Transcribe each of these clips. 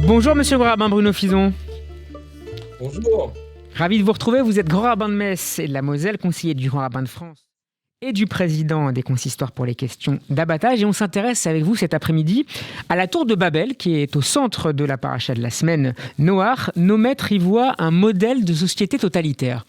Bonjour Monsieur le grand rabbin Bruno Fison. Bonjour. Ravi de vous retrouver. Vous êtes grand rabbin de Metz et de la Moselle, conseiller du grand rabbin de France et du président des consistoires pour les questions d'abattage. Et on s'intéresse avec vous cet après-midi à la tour de Babel, qui est au centre de la paracha de la semaine Noach. Nos maîtres y voient un modèle de société totalitaire.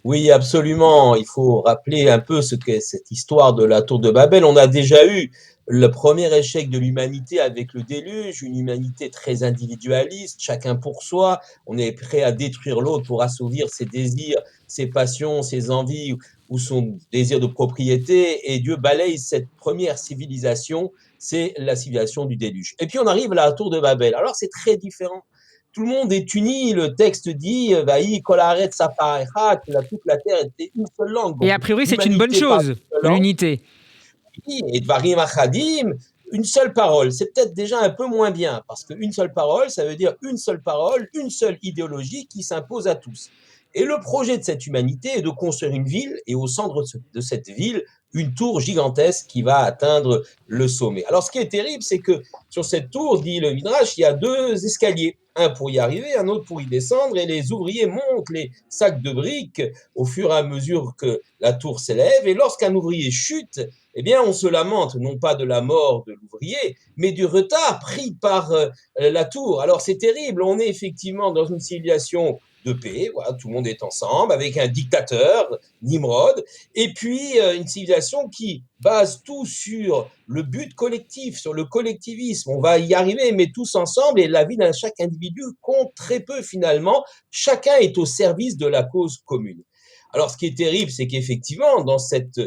Oui, absolument. Il faut rappeler un peu ce qu'est cette histoire de la tour de Babel. On a déjà eu le premier échec de l'humanité avec le déluge, une humanité très individualiste, chacun pour soi. On est prêt à détruire l'autre pour assouvir ses désirs, ses passions, ses envies ou son désir de propriété. Et Dieu balaye cette première civilisation, c'est la civilisation du déluge. Et puis on arrive à la tour de Babel. Alors c'est très différent. Tout le monde est uni, le texte dit Vaï kol haaretz sapa echad, que toute la terre était une seule langue. Et Donc, a priori, c'est une bonne l'humanité parle chose, une seule langue, l'unité. et dvarim achadim, une seule parole. C'est peut-être déjà un peu moins bien, parce qu'une seule parole, ça veut dire une seule parole, une seule idéologie qui s'impose à tous. Et le projet de cette humanité est de construire une ville, et au centre de cette ville, une tour gigantesque qui va atteindre le sommet. Alors, ce qui est terrible, c'est que sur cette tour, dit le Midrash, il y a deux escaliers. Un pour y arriver, un autre pour y descendre, et les ouvriers montent les sacs de briques au fur et à mesure que la tour s'élève. Et lorsqu'un ouvrier chute, eh bien, on se lamente non pas de la mort de l'ouvrier, mais du retard pris par la tour. Alors, c'est terrible. On est effectivement dans une civilisation de paix, voilà, tout le monde est ensemble, avec un dictateur, Nimrod, et puis une civilisation qui base tout sur le but collectif, sur le collectivisme. On va y arriver, mais tous ensemble, et la vie de chaque individu compte très peu finalement. Chacun est au service de la cause commune. Alors, ce qui est terrible, c'est qu'effectivement, dans cette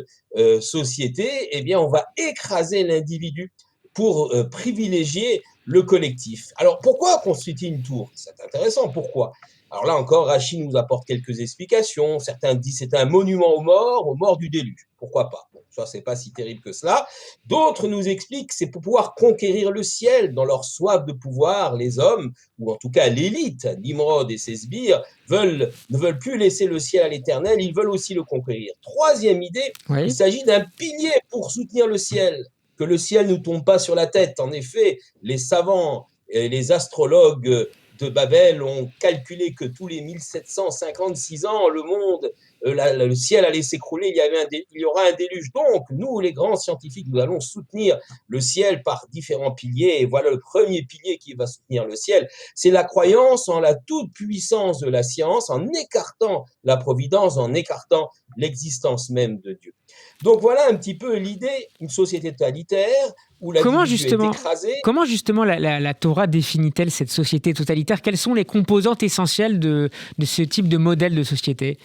société, eh bien, on va écraser l'individu pour privilégier le collectif. Alors, pourquoi constituer une tour? C'est intéressant, pourquoi? Alors là encore, Rachid nous apporte quelques explications. Certains disent que c'est un monument aux morts du déluge. Pourquoi pas? Bon, ça, c'est pas si terrible que cela. D'autres nous expliquent que c'est pour pouvoir conquérir le ciel. Dans leur soif de pouvoir, les hommes, ou en tout cas l'élite, Nimrod et ses sbires, ne veulent plus laisser le ciel à l'éternel, ils veulent aussi le conquérir. Troisième idée, Oui. il s'agit d'un pilier pour soutenir le ciel, que le ciel ne tombe pas sur la tête. En effet, les savants et les astrologues de Babel ont calculé que tous les 1756 ans, le monde, le ciel allait s'écrouler, il y aura un déluge. Donc, nous, les grands scientifiques, nous allons soutenir le ciel par différents piliers. Et voilà le premier pilier qui va soutenir le ciel. C'est la croyance en la toute-puissance de la science, en écartant la providence, en écartant l'existence même de Dieu. Donc, voilà un petit peu l'idée, une société totalitaire, où l'individu est écrasé. Comment justement la Torah définit-elle cette société totalitaire? Quelles sont les composantes essentielles de ce type de modèle de société?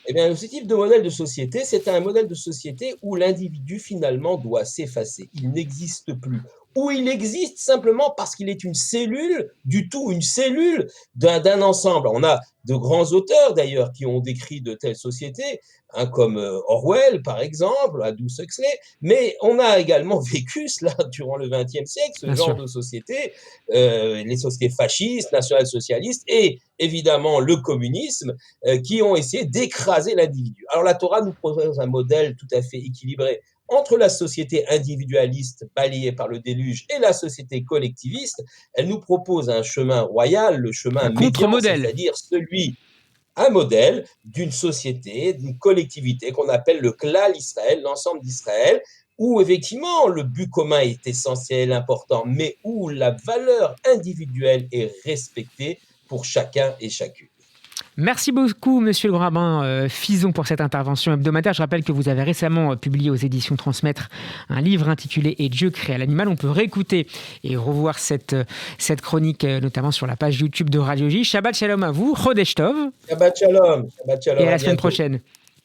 Eh bien, ce type de modèle de société, c'est un modèle de société où l'individu finalement doit s'effacer. Il n'existe plus. Ou il existe simplement parce qu'il est une cellule du tout, une cellule d'un ensemble. On a de grands auteurs d'ailleurs qui ont décrit de telles sociétés, comme Orwell par exemple, Aldous Huxley, mais on a également vécu cela durant le XXe siècle, ce genre de société, les sociétés fascistes, national-socialistes et évidemment le communisme, qui ont essayé d'écraser l'individu. Alors la Torah nous propose un modèle tout à fait équilibré entre la société individualiste balayée par le déluge et la société collectiviste. Elle nous propose un chemin royal, le chemin médian, c'est-à-dire un modèle d'une société, d'une collectivité qu'on appelle le Klal Israël, l'ensemble d'Israël, où effectivement le but commun est essentiel, important, mais où la valeur individuelle est respectée pour chacun et chacune. Merci beaucoup, monsieur le grand rabbin Fison, pour cette intervention hebdomadaire. Je rappelle que vous avez récemment publié aux éditions Transmettre un livre intitulé « Et Dieu créa l'animal ». On peut réécouter et revoir cette chronique, notamment sur la page YouTube de Radio J. Shabbat Shalom à vous, Chodesh Tov. Shabbat Shalom. Shabbat Shalom. Et à la semaine prochaine.